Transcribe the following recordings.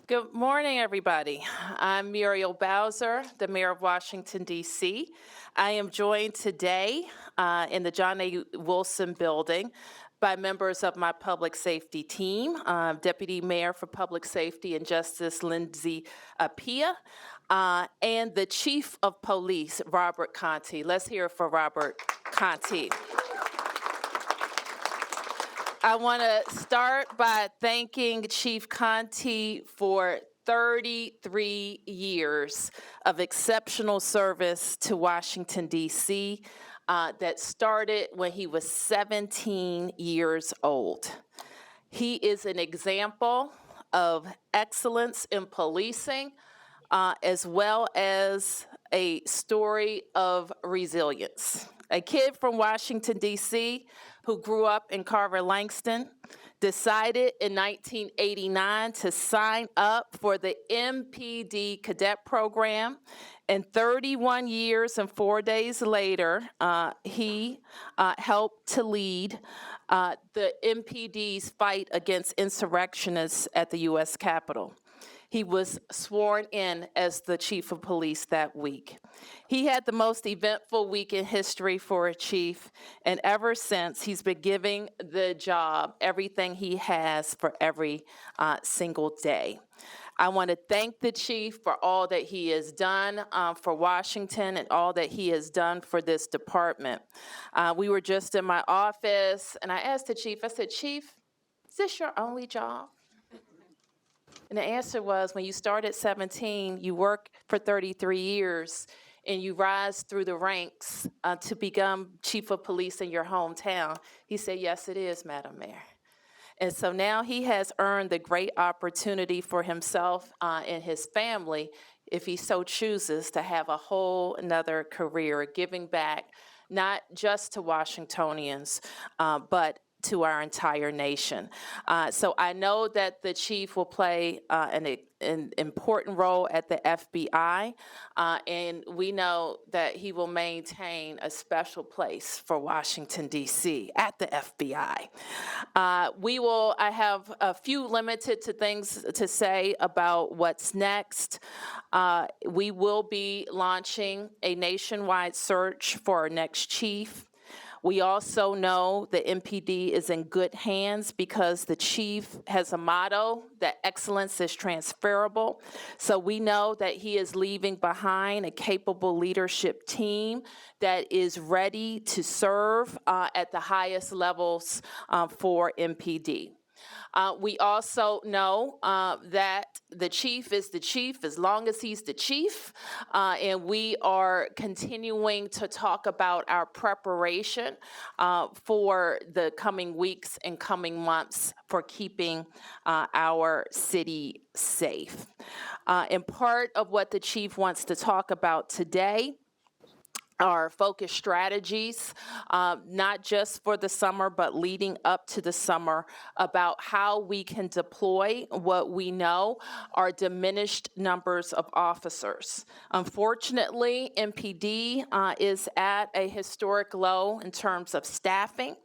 Good morning, everybody. I'm Muriel Bowser, the Mayor of Washington, D.C. I am joined today in the John A. Wilson Building by members of my public safety team, Deputy Mayor for Public Safety and Justice Lindsay Apia, and the Chief of Police, Robert Conti. Let's hear it for Robert Conti. I want to start by thanking Chief Conti for 33 years of exceptional service to Washington, D.C. That started when he was 17 years old. He is an example of excellence in policing, as well as a story of resilience. A kid from Washington, D.C., who grew up in Carver-Langston, decided in 1989 to sign up for the MPD cadet program. And 31 years and 4 days later, he helped to lead the MPD's fight against insurrectionists at the U.S. Capitol. He was sworn in as the chief of police that week. He had the most eventful week in history for a chief, and ever since, he's been giving the job everything he has for every single day. I want to thank the chief for all that he has done for Washington and all that he has done for this department. We were just in my office, and I asked the chief, I said, "Chief, is this your only job?" And the answer was, when you start at 17, you work for 33 years, and you rise through the ranks to become chief of police in your hometown. He said, "Yes, it is, Madam Mayor." And so now he has earned the great opportunity for himself and his family, if he so chooses, to have a whole another career, giving back not just to Washingtonians, but to our entire nation. So I know that the chief will play an important role at the FBI, and we know that he will maintain a special place for Washington, D.C. at the FBI. I have a few limited to things to say about what's next. We will be launching a nationwide search for our next chief. We also know the MPD is in good hands because the chief has a motto that excellence is transferable. So we know that he is leaving behind a capable leadership team that is ready to serve at the highest levels for MPD. We also know that the chief is the chief as long as he's the chief, and we are continuing to talk about our preparation for the coming weeks and coming months for keeping our city safe. And part of what the chief wants to talk about today our focus strategies, not just for the summer, but leading up to the summer, about how we can deploy what we know are diminished numbers of officers. Unfortunately, MPD is at a historic low in terms of staffing.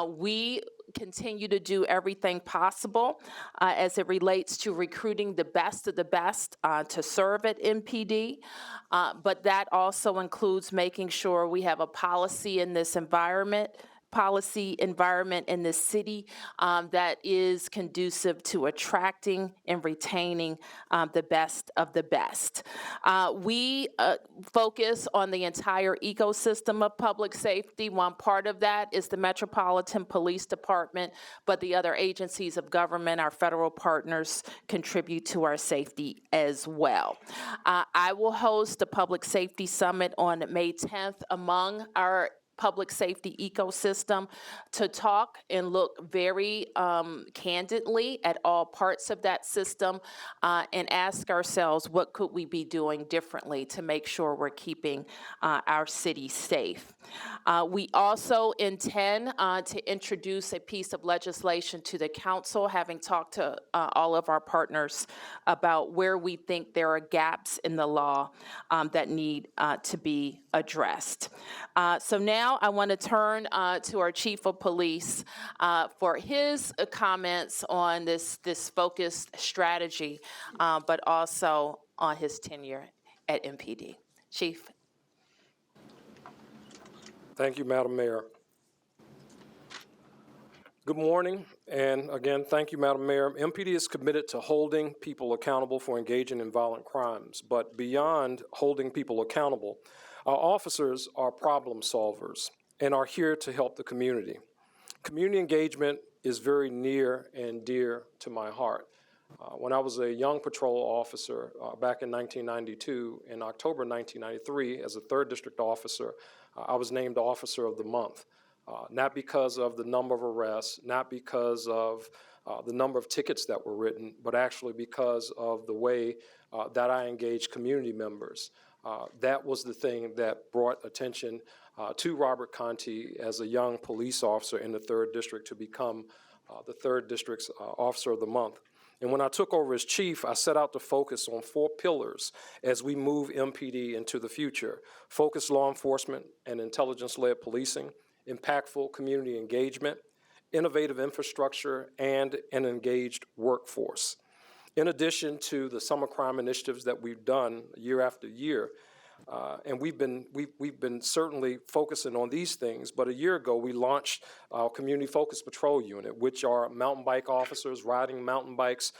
We continue to do everything possible as it relates to recruiting the best of the best to serve at MPD, but that also includes making sure we have a policy in this environment in the city that is conducive to attracting and retaining the best of the best. We focus on the entire ecosystem of public safety. One part of that is the Metropolitan Police Department, but the other agencies of government, our federal partners, contribute to our safety as well. I will host a Public Safety Summit on May 10th among our public safety ecosystem to talk and look very candidly at all parts of that system and ask ourselves, what could we be doing differently to make sure we're keeping our city safe? We also intend to introduce a piece of legislation to the council, having talked to all of our partners about where we think there are gaps in the law that need to be addressed. So now now I want to turn to our Chief of Police for his comments on this focused strategy, but also on his tenure at MPD. Chief. Thank you, Madam Mayor. Good morning, and again, thank you, Madam Mayor. MPD is committed to holding people accountable for engaging in violent crimes, but beyond holding people accountable, our officers are problem solvers and are here to help the community. Community engagement is very near and dear to my heart. When I was a young patrol officer back in 1992, in October 1993, as a 3rd District officer, I was named Officer of the Month. Not because of the number of arrests, not because of the number of tickets that were written, but actually because of the way that I engaged community members. That was the thing that brought attention to Robert Conti as a young police officer in the 3rd District to become the 3rd District's Officer of the Month. And when I took over as chief, I set out to focus on 4 pillars as we move MPD into the future: focused law enforcement and intelligence-led policing, impactful community engagement, innovative infrastructure, and an engaged workforce. In addition to the summer crime initiatives that we've done year after year, and we've been certainly focusing on these things, but a year ago we launched our Community Focused Patrol Unit, which are mountain bike officers riding mountain bikes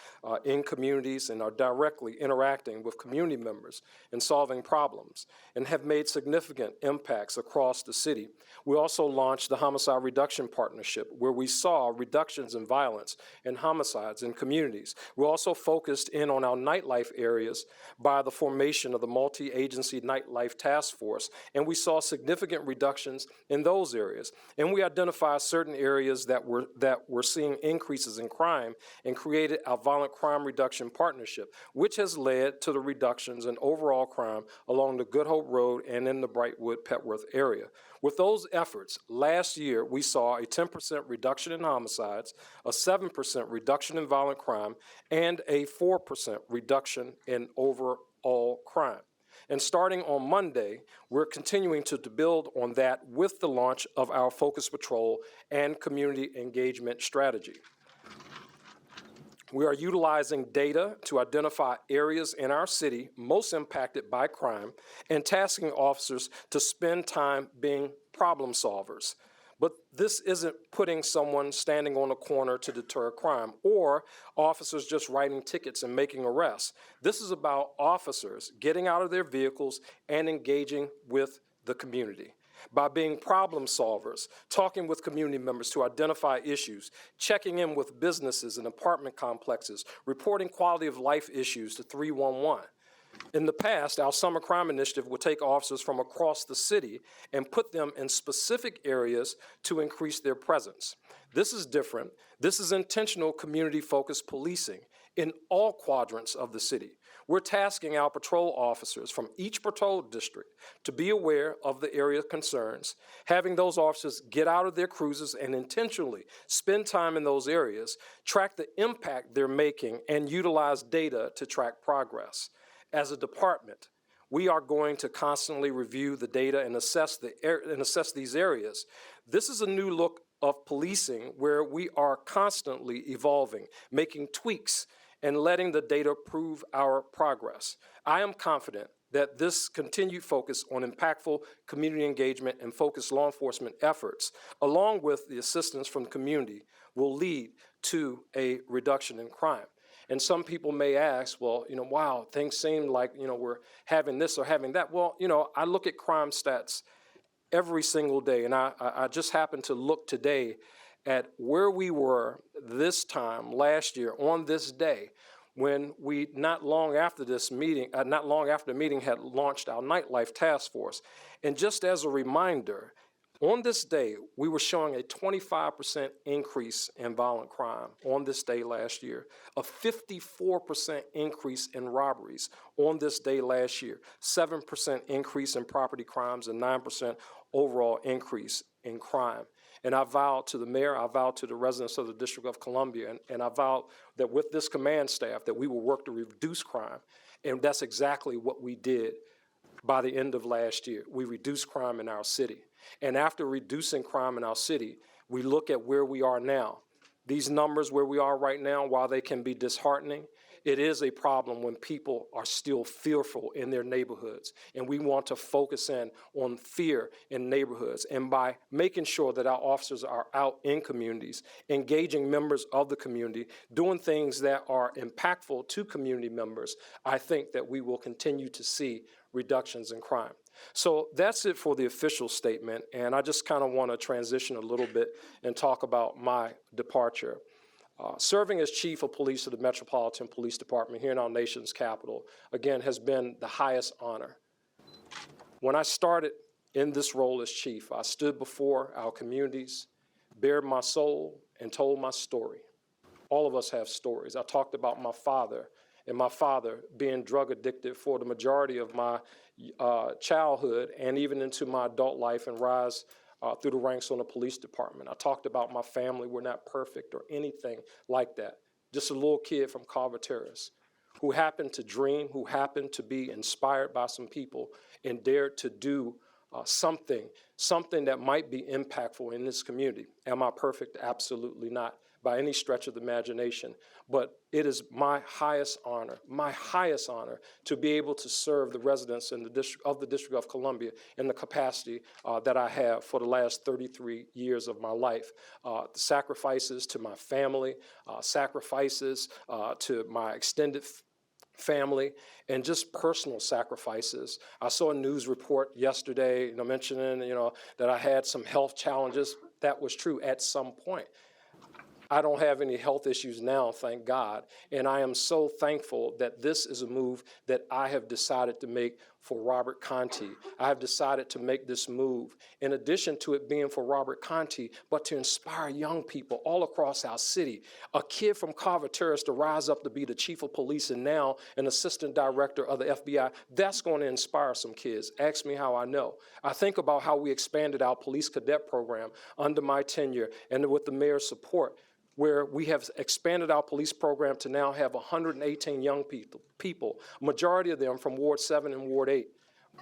in communities and are directly interacting with community members and solving problems, and have made significant impacts across the city. We also launched the Homicide Reduction Partnership, where we saw reductions in violence and homicides in communities. We also focused in on our nightlife areas by the formation of the multi-agency nightlife task force, and we saw significant reductions in those areas. And we identified certain areas that were seeing increases in crime and created our Violent Crime Reduction Partnership, which has led to the reductions in overall crime along the Good Hope Road and in the Brightwood-Petworth area. With those efforts, last year we saw a 10% reduction in homicides, a 7% reduction in violent crime, and a 4% reduction in overall crime. And starting on Monday, we're continuing to build on that with the launch of our Focus Patrol and community engagement strategy. We are utilizing data to identify areas in our city most impacted by crime and tasking officers to spend time being problem solvers. But this isn't putting someone standing on a corner to deter crime or officers just writing tickets and making arrests. This is about officers getting out of their vehicles and engaging with the community by being problem solvers, talking with community members to identify issues, checking in with businesses and apartment complexes, reporting quality of life issues to 311. In the past, our summer crime initiative would take officers from across the city and put them in specific areas to increase their presence. This is different. This is intentional community-focused policing in all quadrants of the city. We're tasking our patrol officers from each patrol district to be aware of the area concerns, having those officers get out of their cruisers and intentionally spend time in those areas, track the impact they're making, and utilize data to track progress. As a department, we are going to constantly review the data and assess these areas. This is a new look of policing where we are constantly evolving, making tweaks, and letting the data prove our progress. I am confident that this continued focus on impactful community engagement and focused law enforcement efforts, along with the assistance from the community, will lead to a reduction in crime. And some people may ask, well, wow, things seem like, we're having this or having that. Well, I look at crime stats every single day, and I just happened to look today at where we were this time last year on this day when we, not long after the meeting had launched our nightlife task force. And just as a reminder, on this day, we were showing a 25% increase in violent crime on this day last year, a 54% increase in robberies on this day last year, 7% increase in property crimes, and 9% overall increase in crime. And I vowed to the mayor, I vowed to the residents of the District of Columbia, and I vowed that with this command staff that we will work to reduce crime. And that's exactly what we did by the end of last year. We reduced crime in our city. And after reducing crime in our city, we look at where we are now. These numbers where we are right now, while they can be disheartening, it is a problem when people are still fearful in their neighborhoods. And we want to focus in on fear in neighborhoods. And by making sure that our officers are out in communities, engaging members of the community, doing things that are impactful to community members, I think that we will continue to see reductions in crime. So that's it for the official statement, and I just kind of want to transition a little bit and talk about my departure. Serving as chief of police of the Metropolitan Police Department here in our nation's capital, again, has been the highest honor. When I started in this role as chief, I stood before our communities, bared my soul, and told my story. All of us have stories. I talked about my father, and my father being drug addicted for the majority of my childhood and even into my adult life and rise through the ranks on the police department. I talked about my family. We're not perfect or anything like that. Just a little kid from Carvateras who happened to dream, who happened to be inspired by some people and dared to do something that might be impactful in this community. Am I perfect? Absolutely not, by any stretch of the imagination. But it is my highest honor to be able to serve the residents in the District of Columbia in the capacity that I have for the last 33 years of my life. Sacrifices to my family, sacrifices to my extended family, and just personal sacrifices. I saw a news report yesterday, mentioning, that I had some health challenges. That was true at some point. I don't have any health issues now, thank God, and I am so thankful that this is a move that I have decided to make for Robert Conti. I have decided to make this move, in addition to it being for Robert Conti, but to inspire young people all across our city. A kid from Carvateras to rise up to be the chief of police and now an assistant director of the FBI, that's going to inspire some kids. Ask me how I know. I think about how we expanded our police cadet program under my tenure and with the mayor's support, where we have expanded our police program to now have 118 young people, majority of them from Ward 7 and Ward 8.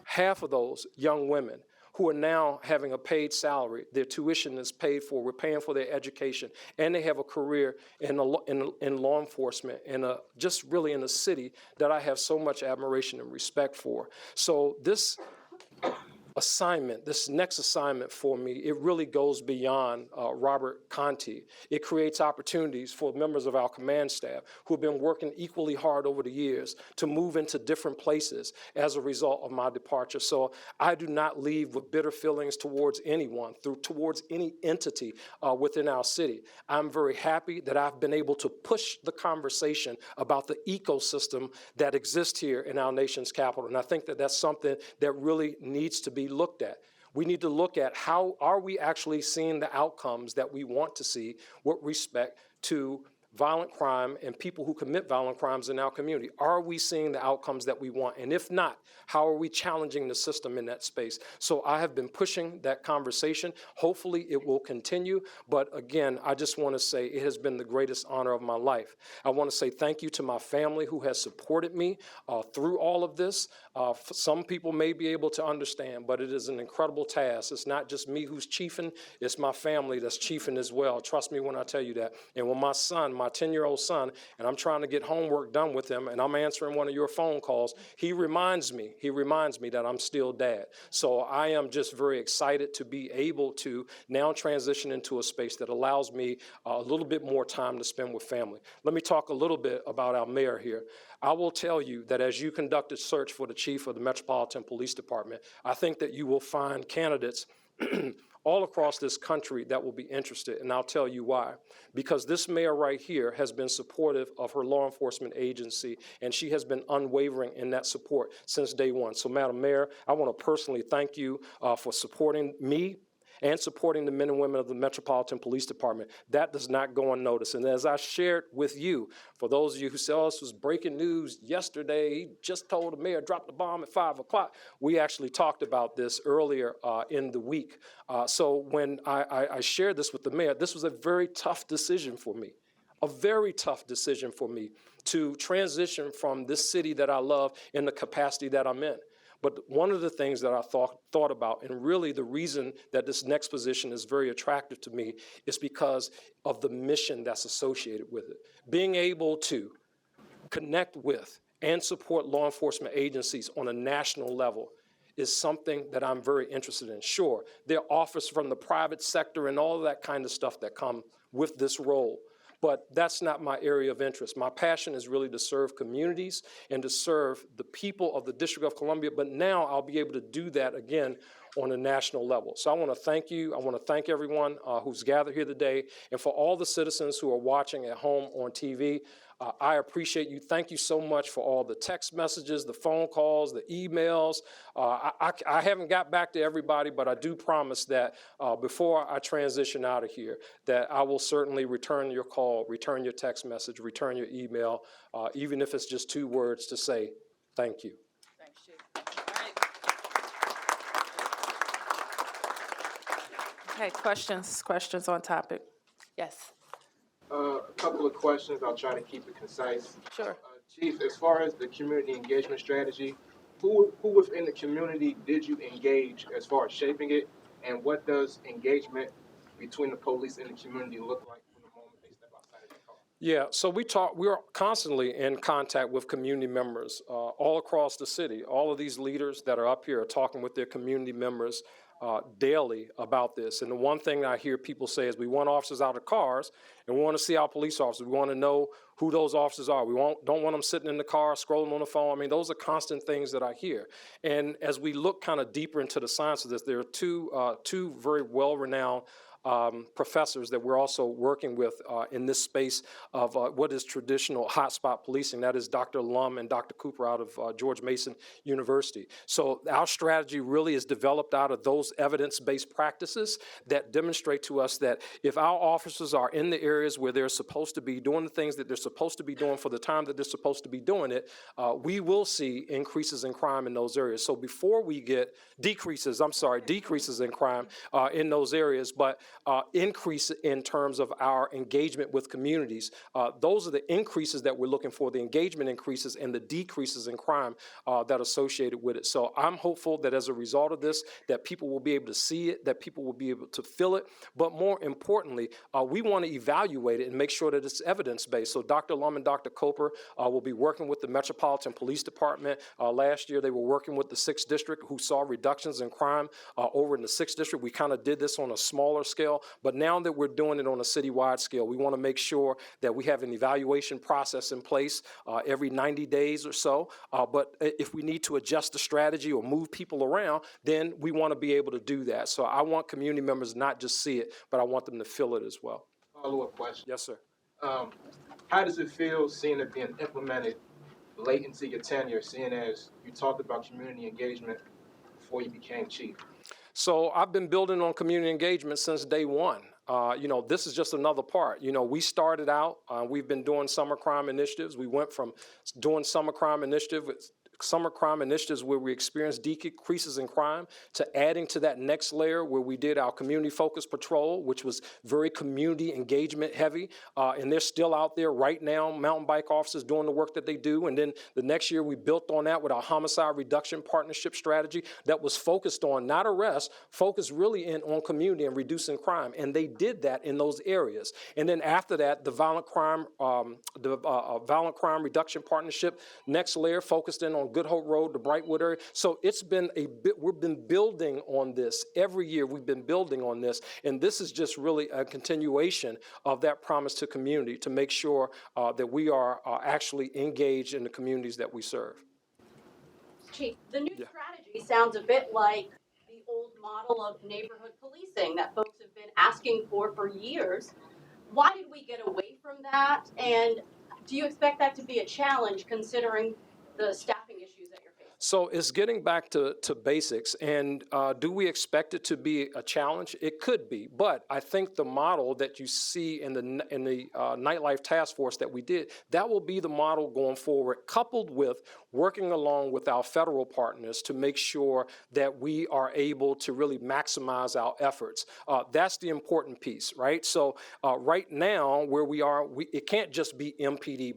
Half of those young women who are now having a paid salary. Their tuition is paid for. We're paying for their education, and they have a career in law enforcement, and just really in a city that I have so much admiration and respect for. So this next assignment for me, it really goes beyond Robert Conti. It creates opportunities for members of our command staff who have been working equally hard over the years to move into different places as a result of my departure. So I do not leave with bitter feelings towards anyone, towards any entity within our city. I'm very happy that I've been able to push the conversation about the ecosystem that exists here in our nation's capital. And I think that that's something that really needs to be looked at. We need to look at how are we actually seeing the outcomes that we want to see with respect to violent crime and people who commit violent crimes in our community. Are we seeing the outcomes that we want? And if not, how are we challenging the system in that space? So I have been pushing that conversation. Hopefully it will continue. But again, I just want to say it has been the greatest honor of my life. I want to say thank you to my family who has supported me through all of this. Some people may be able to understand, but it is an incredible task. It's not just me who's chiefing, it's my family that's chiefing as well. Trust me when I tell you that. And when my 10-year-old son, and I'm trying to get homework done with him, and I'm answering one of your phone calls, he reminds me that I'm still dad. So I am just very excited to be able to now transition into a space that allows me a little bit more time to spend with family. Let me talk a little bit about our mayor here. I will tell you that as you conduct a search for the chief of the Metropolitan Police Department, I think that you will find candidates all across this country that will be interested, and I'll tell you why. Because this mayor right here has been supportive of her law enforcement agency, and she has been unwavering in that support since day one. So, Madam Mayor, I want to personally thank you for supporting me and supporting the men and women of the Metropolitan Police Department. That does not go unnoticed. And as I shared with you, for those of you who say, oh, this was breaking news yesterday, he just told the mayor drop the bomb at 5 o'clock. We actually talked about this earlier in the week. So when I shared this with the mayor, this was a very tough decision for me. A very tough decision for me to transition from this city that I love in the capacity that I'm in. But one of the things that I thought about, and really the reason that this next position is very attractive to me, is because of the mission that's associated with it. Being able to connect with and support law enforcement agencies on a national level is something that I'm very interested in. Sure, there are offers from the private sector and all of that kind of stuff that come with this role, but that's not my area of interest. My passion is really to serve communities and to serve the people of the District of Columbia, but now I'll be able to do that again on a national level. So I want to thank you. I want to thank everyone who's gathered here today, and for all the citizens who are watching at home on TV. I appreciate you. Thank you so much for all the text messages, the phone calls, the emails. I haven't got back to everybody, but I do promise that before I transition out of here, that I will certainly return your call, return your text message, return your email, even if it's just 2 words to say thank you. Thanks, Chief. All right. Okay, questions on topic? Yes. A couple of questions. I'll try to keep it concise. Sure. Chief, as far as the community engagement strategy, who within the community did you engage as far as shaping it, and what does engagement between the police and the community look like from the moment they step outside of their car? Yeah, so we're constantly in contact with community members all across the city. All of these leaders that are up here are talking with their community members daily about this. And the one thing I hear people say is we want officers out of cars, and we want to see our police officers. We want to know who those officers are. We don't want them sitting in the car, scrolling on the phone. I mean, those are constant things that I hear. And as we look kind of deeper into the science of this, there are two very well-renowned professors that we're also working with in this space of what is traditional hotspot policing. That is Dr. Lum and Dr. Cooper out of George Mason University. So our strategy really is developed out of those evidence-based practices that demonstrate to us that if our officers are in the areas where they're supposed to be doing the things that they're supposed to be doing for the time that they're supposed to be doing it, we will see increases in crime in those areas. So before we get decreases in crime in those areas, but increase in terms of our engagement with communities. Those are the increases that we're looking for, the engagement increases and the decreases in crime that are associated with it. So I'm hopeful that as a result of this, that people will be able to see it, that people will be able to feel it, but more importantly, we want to evaluate it and make sure that it's evidence-based. So Dr. Lum and Dr. Cooper will be working with the Metropolitan Police Department. Last year, they were working with the 6th District, who saw reductions in crime over in the 6th District. We kind of did this on a smaller scale, but now that we're doing it on a citywide scale, we want to make sure that we have an evaluation process in place every 90 days or so. But if we need to adjust the strategy or move people around, then we want to be able to do that. So I want community members not just see it, but I want them to feel it as well. Follow-up question. Yes, sir. How does it feel seeing it being implemented late into your tenure, seeing as you talked about community engagement before you became chief? So I've been building on community engagement since day one. This is just another part. We started out, we've been doing summer crime initiatives. We went from doing summer crime initiatives where we experienced decreases in crime to adding to that next layer where we did our community focused patrol, which was very community engagement heavy. And they're still out there right now, mountain bike officers doing the work that they do. And then the next year we built on that with our homicide reduction partnership strategy that was focused on not arrest, focused really on community and reducing crime. And they did that in those areas. And then after that, the violent crime reduction partnership, next layer focused in on Good Hope Road, the Brightwood area. So it's been we've been building on this. Every year we've been building on this. And this is just really a continuation of that promise to community to make sure that we are actually engaged in the communities that we serve. Chief, the new strategy sounds a bit like the old model of neighborhood policing that folks have been asking for years. Why did we get away from that? And do you expect that to be a challenge considering the staffing issues that you're facing? So it's getting back to basics, and do we expect it to be a challenge? It could be, but I think the model that you see in the nightlife task force that we did, that will be the model going forward, coupled with working along with our federal partners to make sure that we are able to really maximize our efforts. That's the important piece, right? So right now, where we are, it can't just be MPD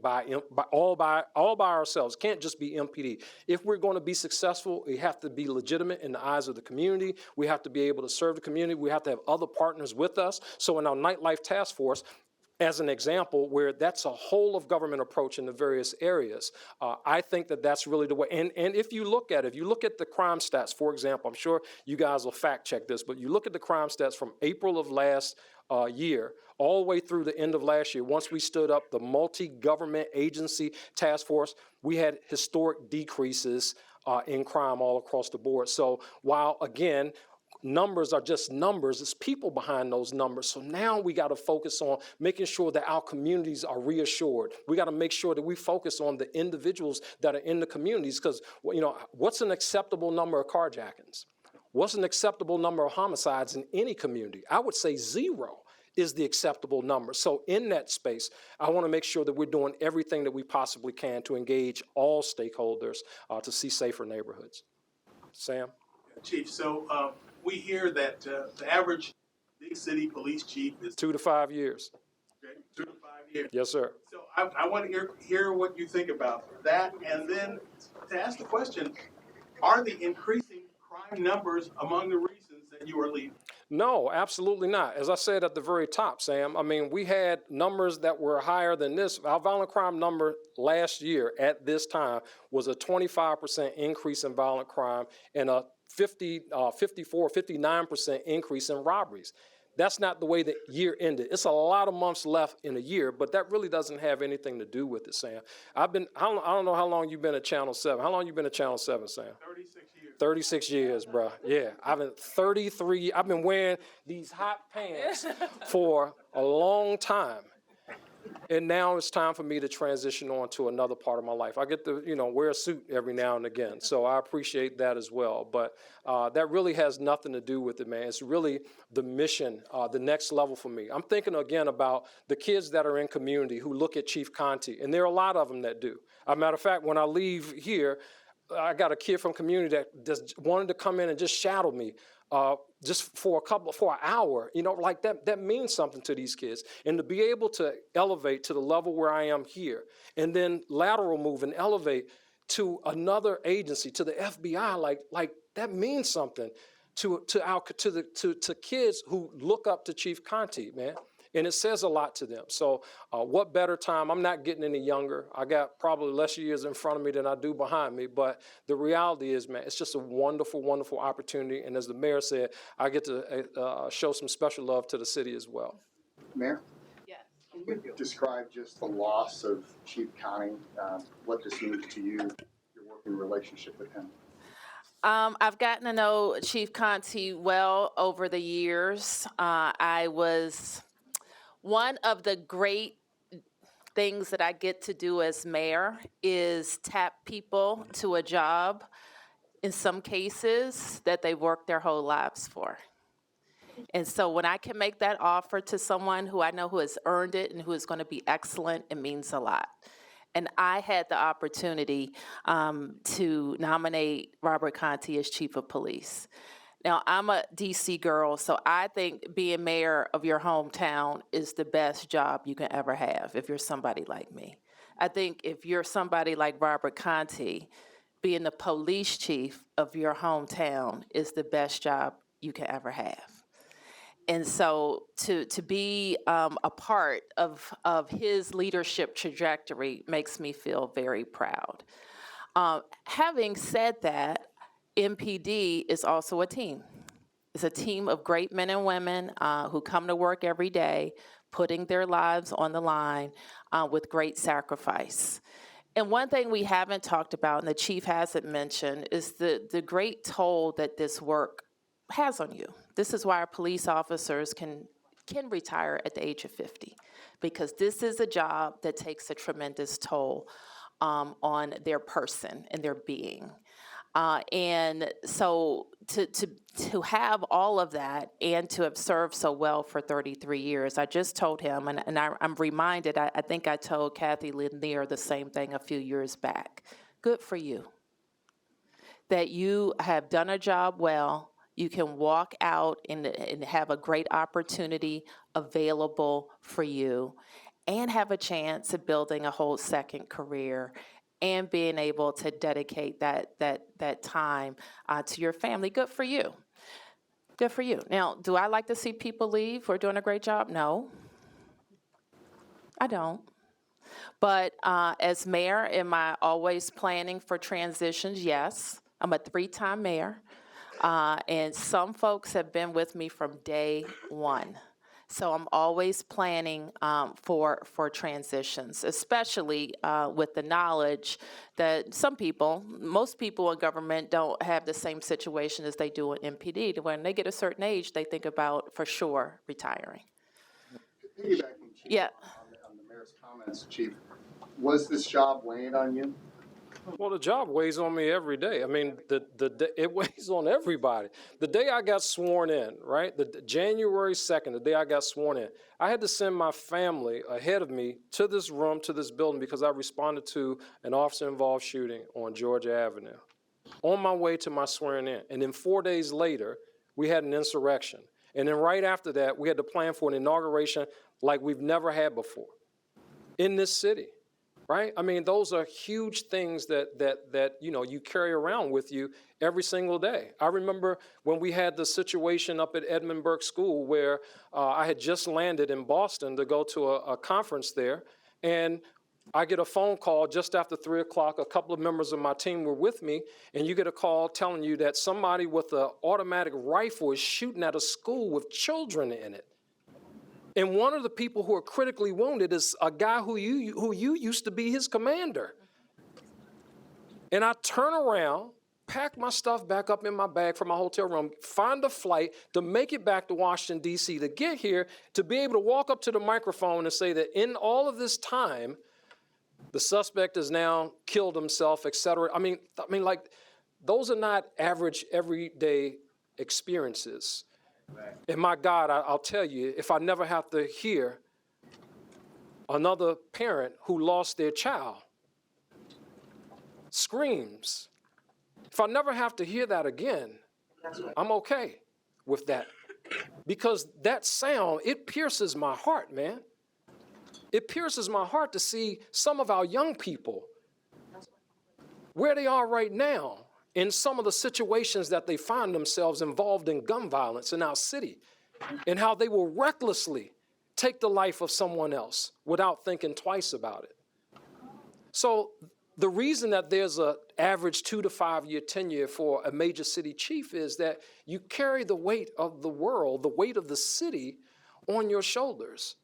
all by ourselves. It can't just be MPD. If we're going going to be successful, we have to be legitimate in the eyes of the community. We have to be able to serve the community. We have to have other partners with us. So in our nightlife task force, as an example, where that's a whole of government approach in the various areas, I think that that's really the way. And if you look at it, if you look at the crime stats, for example, I'm sure you guys will fact check this, but you look at the crime stats from April of last year all the way through the end of last year. Once we stood up the multi-government agency task force, we had historic decreases in crime all across the board. So while, again, numbers are just numbers, it's people behind those numbers. So now we got to focus on making sure that our communities are reassured. We got to make sure that we focus on the individuals that are in the communities, because, you know, what's an acceptable number of carjackings? What's an acceptable number of homicides in any community? I would say 0 is the acceptable number. So in that space, I want to make sure that we're doing everything that we possibly can to engage all stakeholders to see safer neighborhoods. Sam? Chief, so we hear that the average big city police chief is 2 to 5 years. okay, 2 to 5 years. Yes, sir. So I want to hear what you think about that, and then to ask the question, are the increasing crime numbers among the reasons that you are leaving? No, absolutely not. As I said at the very top, Sam, I mean, we had numbers that were higher than this. Our violent crime number last year at this time was a 25% increase in violent crime and a 59% increase in robberies. That's not the way the year ended. It's a lot of months left in a year, but that really doesn't have anything to do with it, Sam. I don't know how long you've been at Channel 7. How long you been at Channel 7, Sam? 36 years. 36 years, bro. Yeah, I've been wearing these hot pants for a long time. And now it's time for me to transition on to another part of my life. I get to, wear a suit every now and again, so I appreciate that as well. But that really has nothing to do with it, man. It's really the mission, the next level for me. I'm thinking again about the kids that are in community who look at Chief Conti, and there are a lot of them that do. As a matter of fact, when I leave here, I got a kid from community that just wanted to come in and just shadow me. Just for an hour, like that means something to these kids. And to be able to elevate to the level where I am here, and then lateral move and elevate to another agency, to the FBI, like that means something to kids who look up to Chief Conti, man. And it says a lot to them. So what better time? I'm not getting any younger. I got probably less years in front of me than I do behind me. But the reality is, man, it's just a wonderful, wonderful opportunity. And as the mayor said, I get to show some special love to the city as well. Mayor? Yes. Can you describe just the loss of Chief Conti, what this means to you, your working relationship with him? I've gotten to know Chief Conti well over the years. One of the great things that I get to do as mayor is tap people to a job, in some cases, that they've worked their whole lives for. And so when I can make that offer to someone who I know who has earned it and who is going to be excellent, it means a lot. And I had the opportunity to nominate Robert Conti as chief of police. Now, I'm a DC girl, so I think being mayor of your hometown is the best job you can ever have if you're somebody like me. I think if you're somebody like Robert Conti, being the police chief of your hometown is the best job you can ever have. And so to be a part of his leadership trajectory makes me feel very proud. Having said that, MPD is also a team. It's a team of great men and women who come to work every day, putting their lives on the line with great sacrifice. And one thing we haven't talked about, and the chief hasn't mentioned, is the great toll that this work has on you. This is why our police officers can retire at the age of 50, because this is a job that takes a tremendous toll on their person and their being. And so to have all of that and to have served so well for 33 years, I just told him, and I'm reminded, I think I told Kathy Lanier the same thing a few years back. Good for you. That you have done a job well. You can walk out and have a great opportunity available for you and have a chance of building a whole second career and being able to dedicate that time to your family. Good for you. Good for you. Now, do I like to see people leave who are doing a great job? No, I don't. But as mayor, am I always planning for transitions? Yes. I'm a 3-time mayor, and some folks have been with me from day one. So I'm always planning for transitions, especially with the knowledge that most people in government don't have the same situation as they do in MPD. When they get a certain age, they think about, for sure, retiring. Piggybacking, Chief, Yeah. on the mayor's comments, Chief, was this job weighing on you? Well, the job weighs on me every day. I mean, it weighs on everybody. The day I got sworn in, right, January 2nd, the day I got sworn in, I had to send my family ahead of me to this room, to this building, because I responded to an officer-involved shooting on Georgia Avenue on my way to my swearing in. And then 4 days later, we had an insurrection. And then right after that, we had to plan for an inauguration like we've never had before in this city. Right? I mean, those are huge things that you carry around with you every single day. I remember when we had the situation up at Edmund Burke School where I had just landed in Boston to go to a conference there, and I get a phone call just after 3 o'clock. A couple of members of my team were with me, and you get a call telling you that somebody with an automatic rifle is shooting at a school with children in it. And one of the people who are critically wounded is a guy who you used to be his commander. And I turn around, pack my stuff back up in my bag from my hotel room, find a flight to make it back to Washington, D.C., to get here, to be able to walk up to the microphone and say that in all of this time, the suspect has now killed himself, et cetera. I mean, like, those are not average, everyday experiences. And my God, I'll tell you, if I never have to hear another parent who lost their child screams, if I never have to hear that again, I'm okay with that. Because that sound, it pierces my heart, man. It pierces my heart to see some of our young people, where they are right now, in some of the situations that they find themselves involved in gun violence in our city, and how they will recklessly take the life of someone else without thinking twice about it. So the reason that there's an average 2 to 5 year tenure for a major city chief is that you carry the weight of the world, the weight of the city on your shoulders.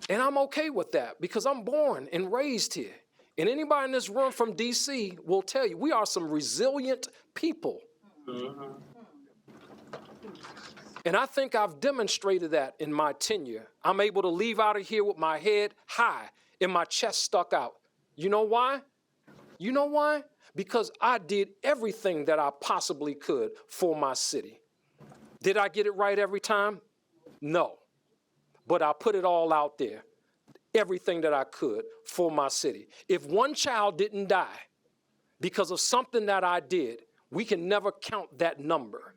And I'm okay with that because I'm born and raised here. And anybody in this room from D.C. will tell you, we are some resilient people. Mm-hmm. And I think I've demonstrated that in my tenure. I'm able to leave out of here with my head high and my chest stuck out. You know why? You know why? Because I did everything that I possibly could for my city. Did I get it right every time? No. But I put it all out there. Everything that I could for my city. If one child didn't die because of something that I did, we can never count that number.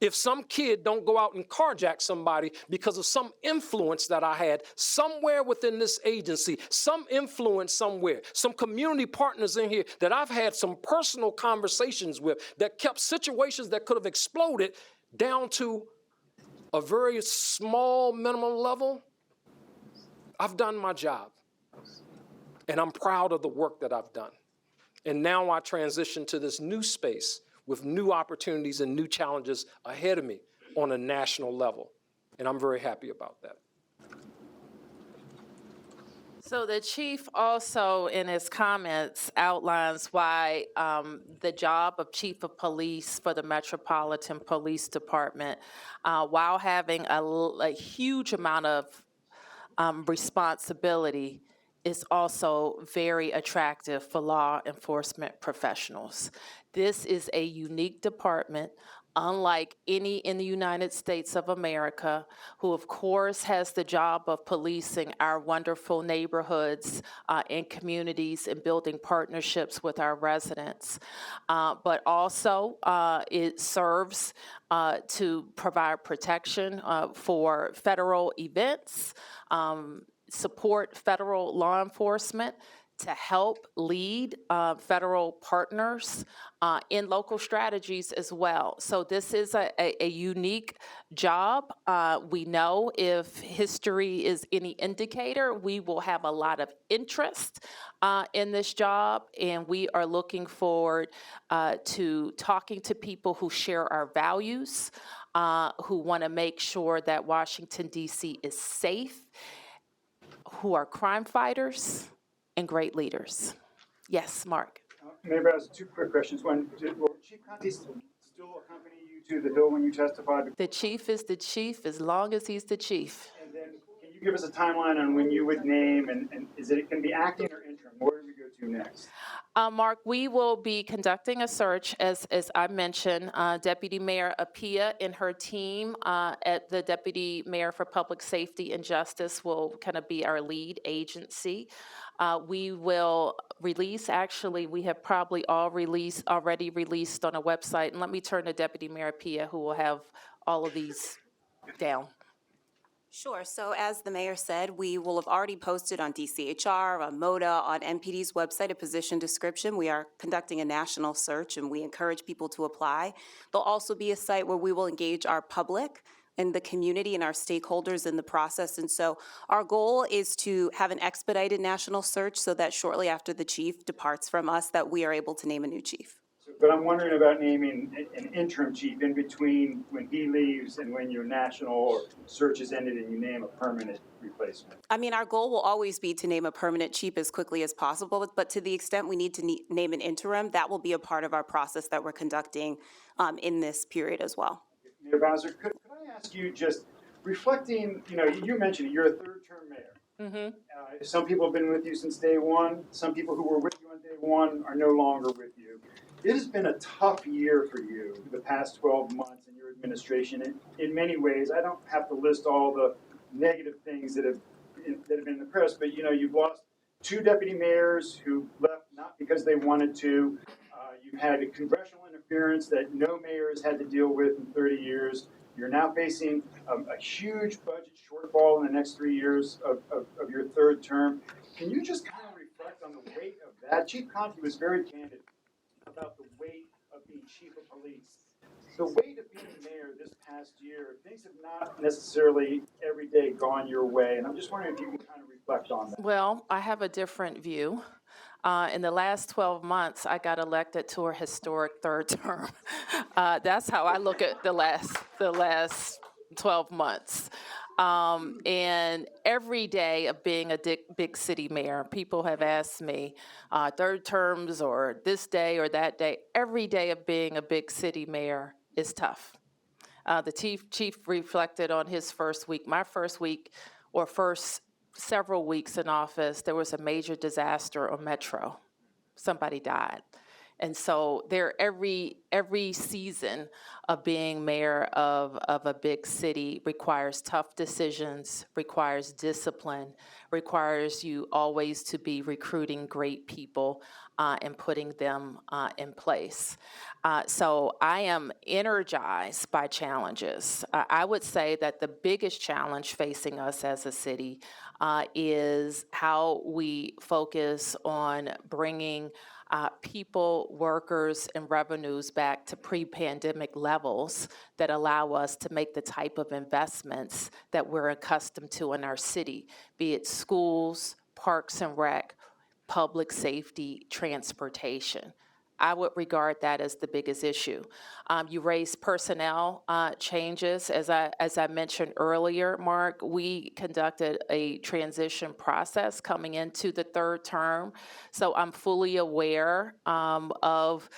If some kid don't go out and carjack somebody because of some influence that I had somewhere within this agency, some influence somewhere, some community partners in here that I've had some personal conversations with that kept situations that could have exploded down to a very small minimum level, I've done my job, and I'm proud of the work that I've done. And now I transition to this new space with new opportunities and new challenges ahead of me on a national level, and I'm very happy about that. So the chief also, in his comments, outlines why the job of chief of police for the Metropolitan Police Department, while having a huge amount of responsibility, is also very attractive for law enforcement professionals. This is a unique department, unlike any in the United States of America, who of course has the job of policing our wonderful neighborhoods and communities and building partnerships with our residents. But also it serves to provide protection for federal events, support federal law enforcement, to help lead federal partners in local strategies as well. So this is a unique job. We know if history is any indicator, we will have a lot of interest in this job, and we are looking forward to talking to people who share our values, who want to make sure that Washington, D.C. is safe, who are crime fighters, and great leaders. Yes, Mark. Mayor Bowser, two quick questions. One, will Chief Conte still accompany you to the Hill when you testify? The chief is the chief as long as he's the chief. And then, can you give us a timeline on when you would name, and is it going to be acting or interim? Where do we go to next? Mark, we will be conducting a search, as I mentioned. Deputy Mayor Apia and her team at the Deputy Mayor for Public Safety and Justice will kind of be our lead agency. We will release, actually, we have probably already released on a website. And let me turn to Deputy Mayor Apia, who will have all of these down. Sure. So as the mayor said, we will have already posted on DCHR, on MODA, on MPD's website a position description. We are conducting a national search, and we encourage people to apply. There'll also be a site where we will engage our public and the community and our stakeholders in the process. And so our goal is to have an expedited national search so that shortly after the chief departs from us, that we are able to name a new chief. But I'm wondering about naming an interim chief in between when he leaves and when your national search is ended and you name a permanent replacement. I mean, our goal will always be to name a permanent chief as quickly as possible, but to the extent we need to name an interim, that will be a part of our process that we're conducting in this period as well. Mayor Bowser, could I ask you, just reflecting, you mentioned it, you're a third-term mayor. Mm-hmm. Some people have been with you since day one. Some people who were with you on day one are no longer with you. It has been a tough year for you the past 12 months in your administration. In many ways, I don't have to list all the negative things that have been in the press, but you've lost 2 deputy mayors who left not because they wanted to. You've had a congressional interference that no mayor has had to deal with in 30 years. You're now facing a huge budget shortfall in the next 3 years of your third term. Can you just kind of reflect on the weight of that? Chief Conte was very candid about the weight of being chief of police. The weight of being mayor this past year, things have not necessarily every day gone your way, and I'm just wondering if you can kind of reflect on that. Well, I have a different view. In the last 12 months, I got elected to a historic third term. That's how I look at the last 12 months. And every day of being a big city mayor, people have asked me, third terms or this day or that day, every day of being a big city mayor is tough. The chief reflected on his first week. My first week, or first several weeks in office, there was a major disaster on Metro. Somebody died. And so every season of being mayor of a big city requires tough decisions, requires discipline, requires you always to be recruiting great people and putting them in place. So I am energized by challenges. I would say that the biggest challenge facing us as a city is how we focus on bringing people, workers, and revenues back to pre-pandemic levels that allow us to make the type of investments that we're accustomed to in our city, be it schools, parks and rec, public safety, transportation. I would regard that as the biggest issue. You raised personnel changes. As I mentioned earlier, Mark, we conducted a transition process coming into the third term. So I'm fully aware of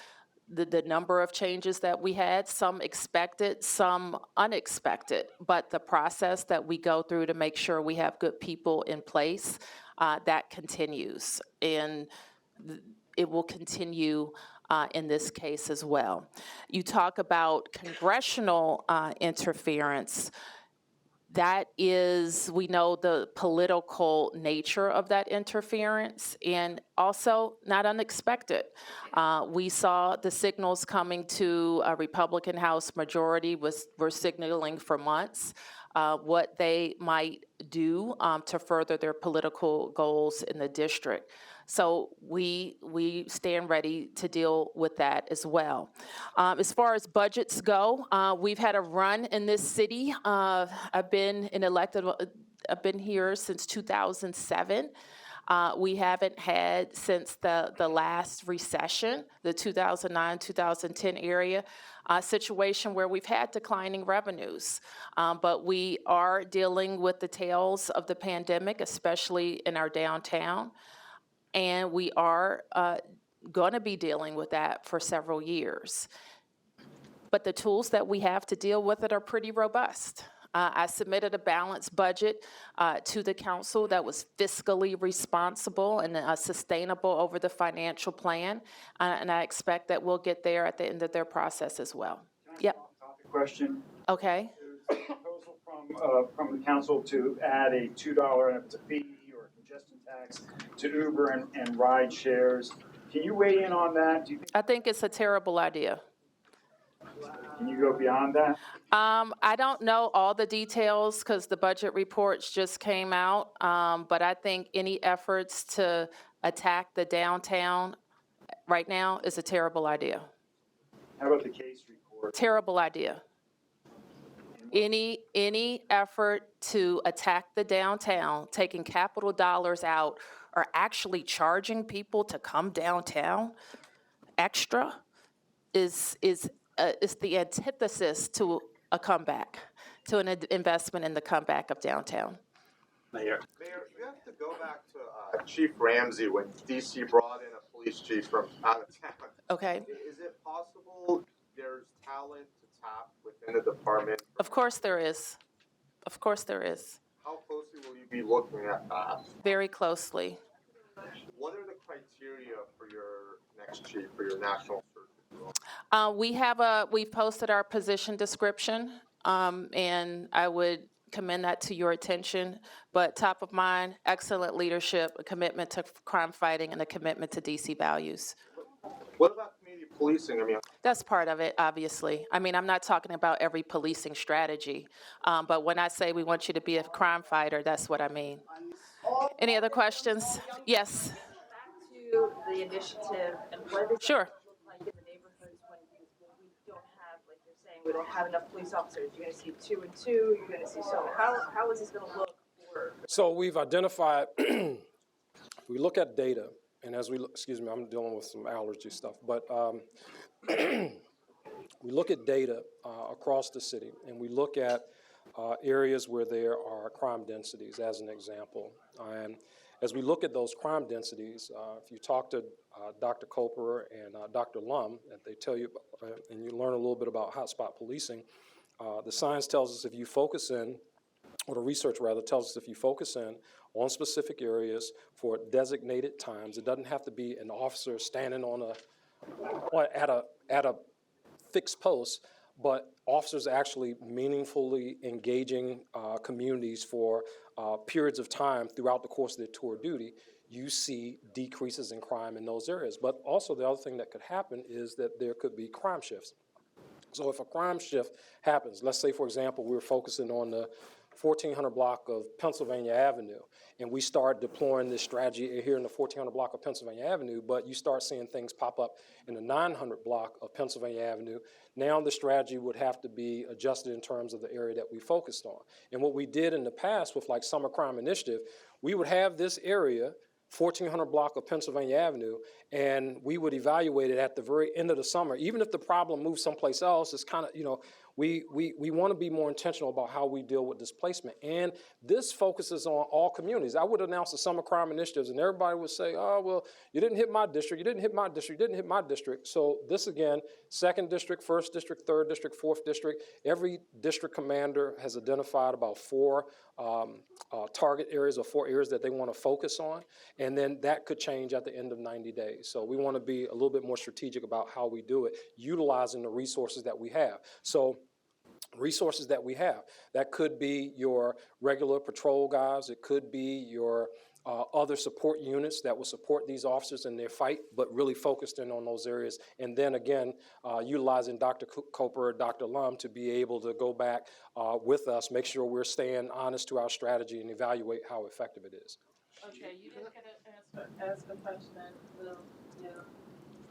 the number of changes that we had, some expected, some unexpected. But the process that we go through to make sure we have good people in place, that continues. And it will continue in this case as well. You talk about congressional interference. That is, we know the political nature of that interference, and also not unexpected. We saw the signals coming to a Republican House majority were signaling for months what they might do to further their political goals in the district. So we stand ready to deal with that as well. As far as budgets go, we've had a run in this city. I've been here since 2007. We haven't had since the last recession, the 2009, 2010 area, situation where we've had declining revenues. But we are dealing with the tails of the pandemic, especially in our downtown. And we are going to be dealing with that for several years. But the tools that we have to deal with it are pretty robust. I submitted a balanced budget to the council that was fiscally responsible and sustainable over the financial plan, and I expect that we'll get there at the end of their process as well. Yep. Topic question. Okay. There's a proposal from the council to add a $2 and if it's a fee or a congestion tax to Uber and ride shares. Can you weigh in on that? Do you think, I think it's a terrible idea. can you go beyond that? I don't know all the details because the budget reports just came out, but I think any efforts to attack the downtown right now is a terrible idea. How about the case report? Terrible idea. Any effort to attack the downtown, taking capital dollars out, or actually charging people to come downtown extra is the antithesis to a comeback, to an investment in the comeback of downtown. Mayor, you have to go back to Chief Ramsey when DC brought in a police chief from out of town. Okay. Is it possible there's talent to tap within the department? Of course there is. Of course there is. How closely will you be looking at that? Very closely. What are the criteria for your next chief, for your national search? We've posted our position description, and I would commend that to your attention. But top of mind, excellent leadership, a commitment to crime fighting, and a commitment to DC values. What about community policing? I mean, That's part of it, obviously. I mean, I'm not talking about every policing strategy, but when I say we want you to be a crime fighter, that's what I mean. Any other questions? Yes. Back to the initiative and what does Sure. it look like in the neighborhoods when we don't have, like you're saying, we don't have enough police officers. You're going to see 2 and 2. You're going to see so. How is this going to look for? So we've identified, we look at data, and as we look, excuse me, I'm dealing with some allergy stuff, but we look at data across the city, and we look at areas where there are crime densities, as an example. And as we look at those crime densities, if you talk to Dr. Coper and Dr. Lum, they tell you, and you learn a little bit about hotspot policing, the science tells us if you focus in, or the research rather tells us if you focus in on specific areas for designated times, it doesn't have to be an officer standing at a fixed post, but officers actually meaningfully engaging communities for periods of time throughout the course of their tour of duty, you see decreases in crime in those areas. But also the other thing that could happen is that there could be crime shifts. So if a crime shift happens, let's say, for example, we're focusing on the 1400 block of Pennsylvania Avenue, and we start deploying this strategy here in the 1400 block of Pennsylvania Avenue, but you start seeing things pop up in the 900 block of Pennsylvania Avenue. Now the strategy would have to be adjusted in terms of the area that we focused on. And what we did in the past with like Summer Crime Initiative, we would have this area, 1400 block of Pennsylvania Avenue, and we would evaluate it at the very end of the summer. Even if the problem moves someplace else, it's kind of, we want to be more intentional about how we deal with displacement. And this focuses on all communities. I would announce the summer crime initiatives, and everybody would say, oh, well, you didn't hit my district, you didn't hit my district, you didn't hit my district. So this, again, 2nd district, 1st district, 3rd district, 4th district, every district commander has identified about 4 target areas or 4 areas that they want to focus on. And then that could change at the end of 90 days. So we want to be a little bit more strategic about how we do it, utilizing the resources that we have. So resources that we have, that could be your regular patrol guys, it could be your other support units that will support these officers in their fight, but really focused in on those areas. And then again, utilizing Dr. Coper or Dr. Lum to be able to go back with us, make sure we're staying honest to our strategy and evaluate how effective it is. Okay, you didn't get an answer, ask a question, Lou, you,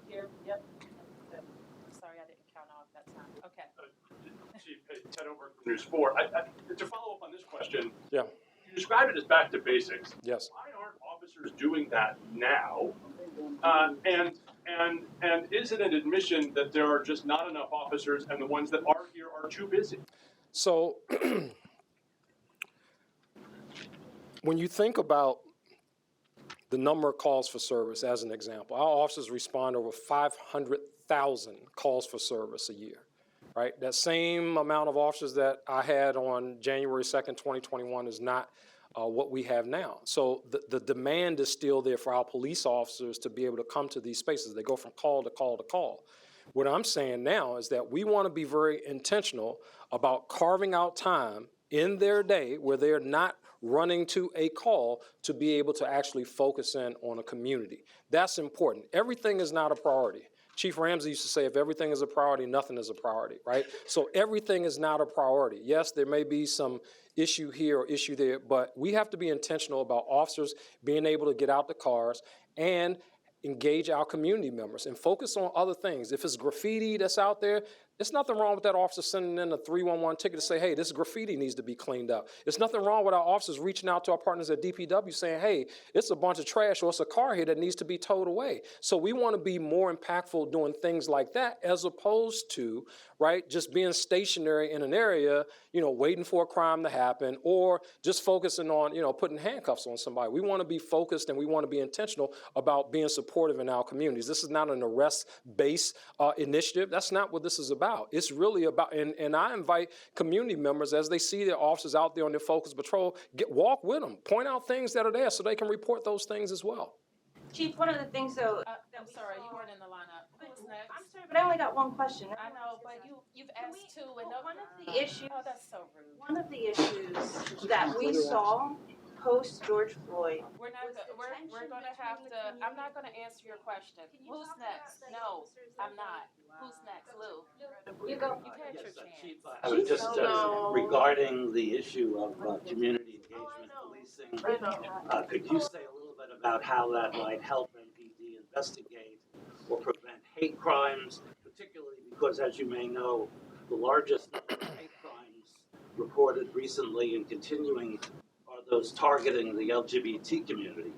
here, yep. Good. I'm sorry, I didn't count off that time, okay. Chief, hey, Ted Oberg from News 4. To follow up on this question, Yeah. you described it as back to basics. Yes. Why aren't officers doing that now? And is it an admission that there are just not enough officers and the ones that are here are too busy? So when you think about the number of calls for service, as an example, our officers respond over 500,000 calls for service a year, right? That same amount of officers that I had on January 2nd, 2021 is not what we have now. So the demand is still there for our police officers to be able to come to these spaces. They go from call to call to call. What I'm saying now is that we want to be very intentional about carving out time in their day where they're not running to a call to be able to actually focus in on a community. That's important. Everything is not a priority. Chief Ramsey used to say, if everything is a priority, nothing is a priority, right? So everything is not a priority. Yes, there may be some issue here or issue there, but we have to be intentional about officers being able to get out the cars and engage our community members and focus on other things. If it's graffiti that's out there, there's nothing wrong with that officer sending in a 311 ticket to say, hey, this graffiti needs to be cleaned up. There's nothing wrong with our officers reaching out to our partners at DPW saying, hey, it's a bunch of trash or it's a car here that needs to be towed away. So we want to be more impactful doing things like that as opposed to, right, just being stationary in an area, waiting for a crime to happen or just focusing on, putting handcuffs on somebody. We want to be focused and we want to be intentional about being supportive in our communities. This is not an arrest-based initiative. That's not what this is about. It's really about, and I invite community members as they see their officers out there on their focus patrol, walk with them, point out things that are there so they can report those things as well. Chief, one of the things though. I'm sorry, you weren't in the lineup. Who's next? I'm sorry, but I only got one question. I know, but you've asked two and no. One of the issues. Oh, that's so rude. One of the issues that we saw post George Floyd. We're going to have to. I'm not going to answer your question. Who's next? No, I'm not. Who's next, Lou? You go. You've had your chance. Chief, I was just regarding the issue of community engagement policing. Could you say a little bit about how that might help MPD investigate or prevent hate crimes, particularly because, as you may know, the largest number of hate crimes reported recently and continuing are those targeting the LGBT community?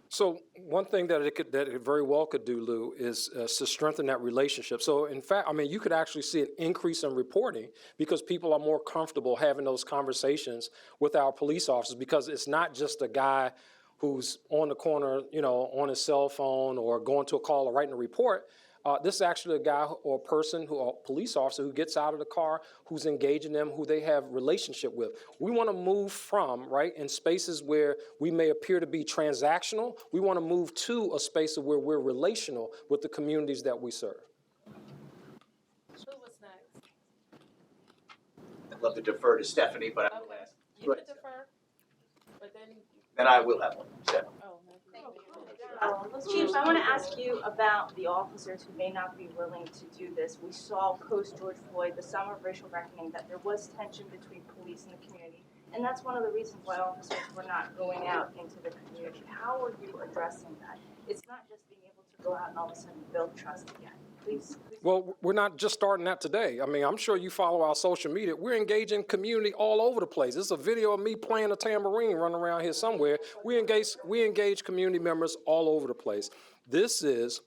So one thing that it very well could do, Lou, is to strengthen that relationship. So in fact, you could actually see an increase in reporting because people are more comfortable having those conversations with our police officers because it's not just a guy who's on the corner, on his cell phone or going to a call or writing a report. This is actually a guy or a person or a police officer who gets out of the car, who's engaging them, who they have relationship with. We want to move from, right, in spaces where we may appear to be transactional, we want to move to a space where we're relational with the communities that we serve. Who was next? I'd love to defer to Stephanie, but I will ask. You could defer, but then I will have one. Stephanie. Chief, I want to ask you about the officers who may not be willing to do this. We saw post George Floyd, the summer of racial reckoning, that there was tension between police and the community. And that's one of the reasons why officers were not going out into the community. How are you addressing that? It's not just being able to go out and all of a sudden build trust again. Please. Well, we're not just starting that today. I'm sure you follow our social media. We're engaging community all over the place. This is a video of me playing a tambourine running around here somewhere. We engage community members all over the place. This is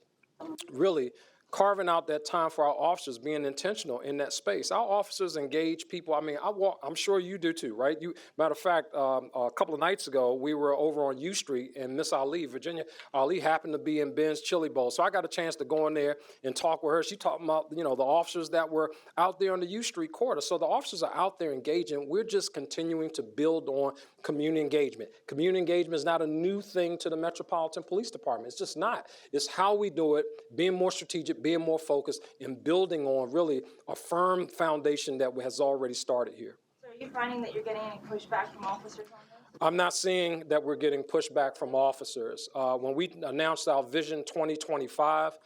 really carving out that time for our officers, being intentional in that space. Our officers engage people. I'm sure you do too, right? Matter of fact, a couple of nights ago, we were over on U Street and Miss Ali, Virginia Ali, happened to be in Ben's Chili Bowl. So I got a chance to go in there and talk with her. She talked about, the officers that were out there on the U Street corridor. So the officers are out there engaging. We're just continuing to build on community engagement. Community engagement is not a new thing to the Metropolitan Police Department. It's just not. It's how we do it, being more strategic, being more focused, and building on really a firm foundation that has already started here. So are you finding that you're getting any pushback from officers on this? I'm not seeing that we're getting pushback from officers. When we announced our Vision 2025,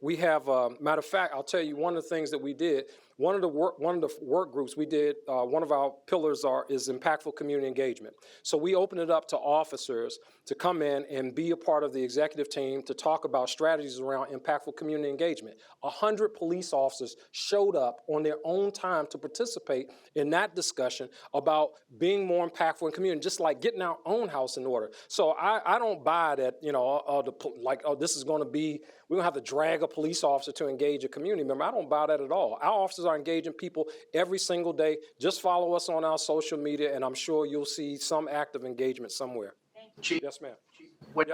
we have, matter of fact, I'll tell you one of the things that we did, one of the work groups we did, one of our pillars is impactful community engagement. So we opened it up to officers to come in and be a part of the executive team to talk about strategies around impactful community engagement. 100 police officers showed up on their own time to participate in that discussion about being more impactful in community, just like getting our own house in order. So I don't buy that, this is going to be, we're going to have to drag a police officer to engage a community member. I don't buy that at all. Our officers are engaging people every single day. Just follow us on our social media, and I'm sure you'll see some act of engagement somewhere. Chief, Yes, ma'am. when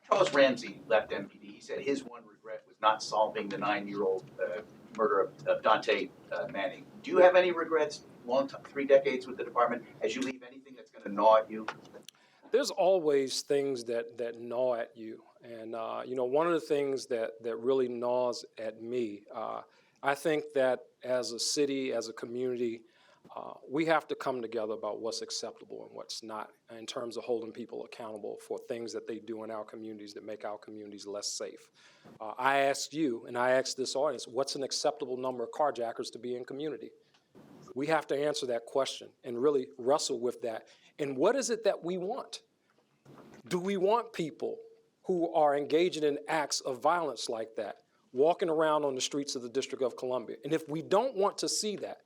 Charles Ramsey left MPD, he said his one regret was not solving the 9-year-old murder of Dante Manning. Do you have any regrets, 3 decades with the department, as you leave anything that's going to gnaw at you? There's always things that gnaw at you. And, one of the things that really gnaws at me, I think that as a city, as a community, we have to come together about what's acceptable and what's not in terms of holding people accountable for things that they do in our communities that make our communities less safe. I asked you, and I asked this audience, what's an acceptable number of carjackers to be in community? We have to answer that question and really wrestle with that. And what is it that we want? Do we want people who are engaging in acts of violence like that, walking around on the streets of the District of Columbia? And if we don't want to see that,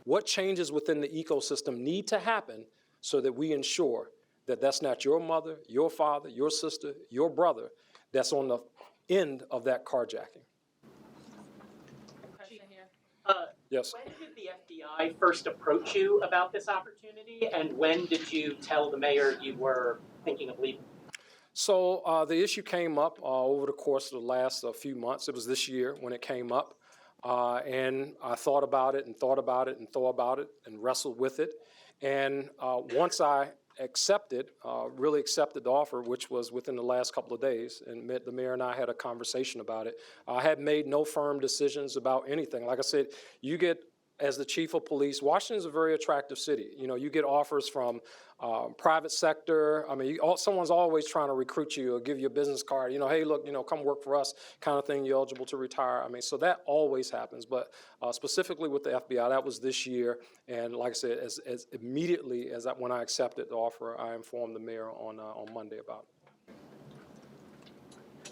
what changes within the ecosystem need to happen so that we ensure that that's not your mother, your father, your sister, your brother that's on the end of that carjacking? Yes. When did the FBI first approach you about this opportunity, and when did you tell the mayor you were thinking of leaving? So the issue came up over the course of the last few months. It was this year when it came up. And I thought about it and thought about it and thought about it and wrestled with it. And once I really accepted the offer, which was within the last couple of days, and the mayor and I had a conversation about it, I had made no firm decisions about anything. Like I said, you get, as the chief of police, Washington is a very attractive city. You get offers from private sector. I mean, someone's always trying to recruit you or give you a business card. Hey, look, come work for us, kind of thing. You're eligible to retire. I mean, so that always happens. But specifically with the FBI, that was this year. And like I said, as immediately as when I accepted the offer, I informed the mayor on Monday about it.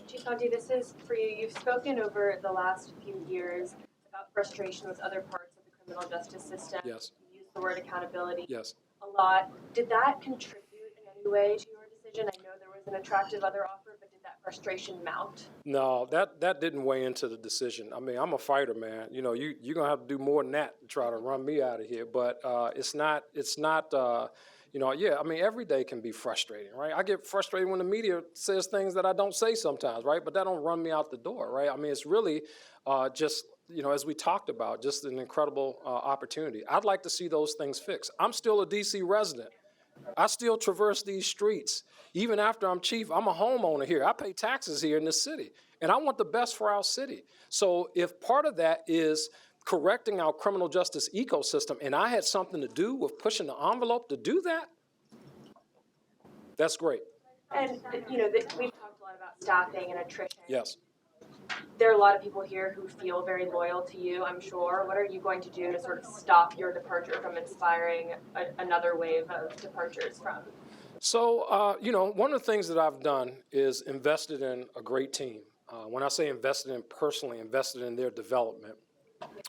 Chief Conti, this is for you. You've spoken over the last few years about frustration with other parts of the criminal justice system. Yes. You used the word accountability. Yes. A lot. Did that contribute in any way to your decision? I know there was an attractive other offer, but did that frustration mount? No, that didn't weigh into the decision. I mean, I'm a fighter, man. You're going to have to do more than that to try to run me out of here. But it's not. I mean, every day can be frustrating, right? I get frustrated when the media says things that I don't say sometimes, right? But that don't run me out the door, right? I mean, it's really just, as we talked about, just an incredible opportunity. I'd like to see those things fixed. I'm still a D.C. resident. I still traverse these streets. Even after I'm chief, I'm a homeowner here. I pay taxes here in this city, and I want the best for our city. So if part of that is correcting our criminal justice ecosystem, and I had something to do with pushing the envelope to do that, that's great. And, we've talked a lot about staffing and attrition. Yes. There are a lot of people here who feel very loyal to you, I'm sure. What are you going to do to sort of stop your departure from inspiring another wave of departures from? So, one of the things that I've done is invested in a great team. When I say invested in personally, invested in their development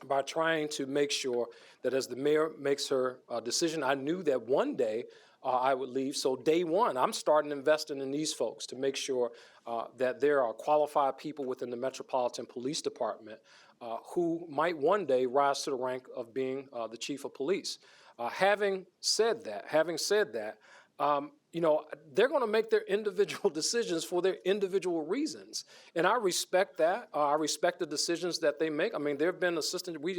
by trying to make sure that as the mayor makes her decision, I knew that one day I would leave. So day one, I'm starting investing in these folks to make sure that there are qualified people within the Metropolitan Police Department who might one day rise to the rank of being the chief of police. Having said that, they're going to make their individual decisions for their individual reasons. And I respect that. I respect the decisions that they make. I mean, we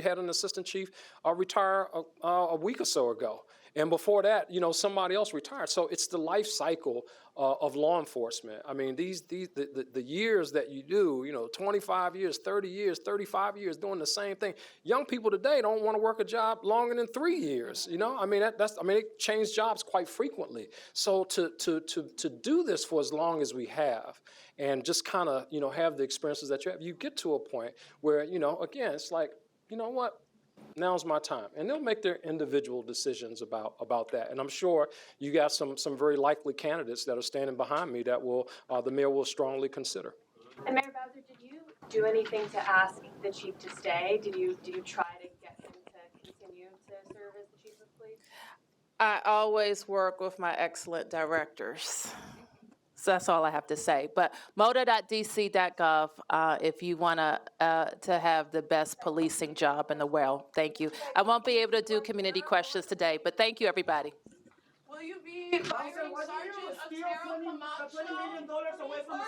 had an assistant chief retire a week or so ago. And before that, somebody else retired. So it's the life cycle of law enforcement. I mean, the years that you do, 25 years, 30 years, 35 years doing the same thing. Young people today don't want to work a job longer than 3 years. I mean, they change jobs quite frequently. So to do this for as long as we have, and just kind of have the experiences that you have, you get to a point where again, it's like, you know what? now's my time. And they'll make their individual decisions about that. And I'm sure you got some very likely candidates that are standing behind me that will the mayor will strongly consider. And Mayor Bowser, did you do anything to ask the chief to stay? Did you try to get him to continue to serve as the chief of police? I always work with my excellent directors. So that's all I have to say. But moda.dc.gov if you want to have the best policing job in the world. Thank you. I won't be able to do community questions today, but thank you, everybody. Will you be firing Sergeant Otero Camacho? $20 million away from the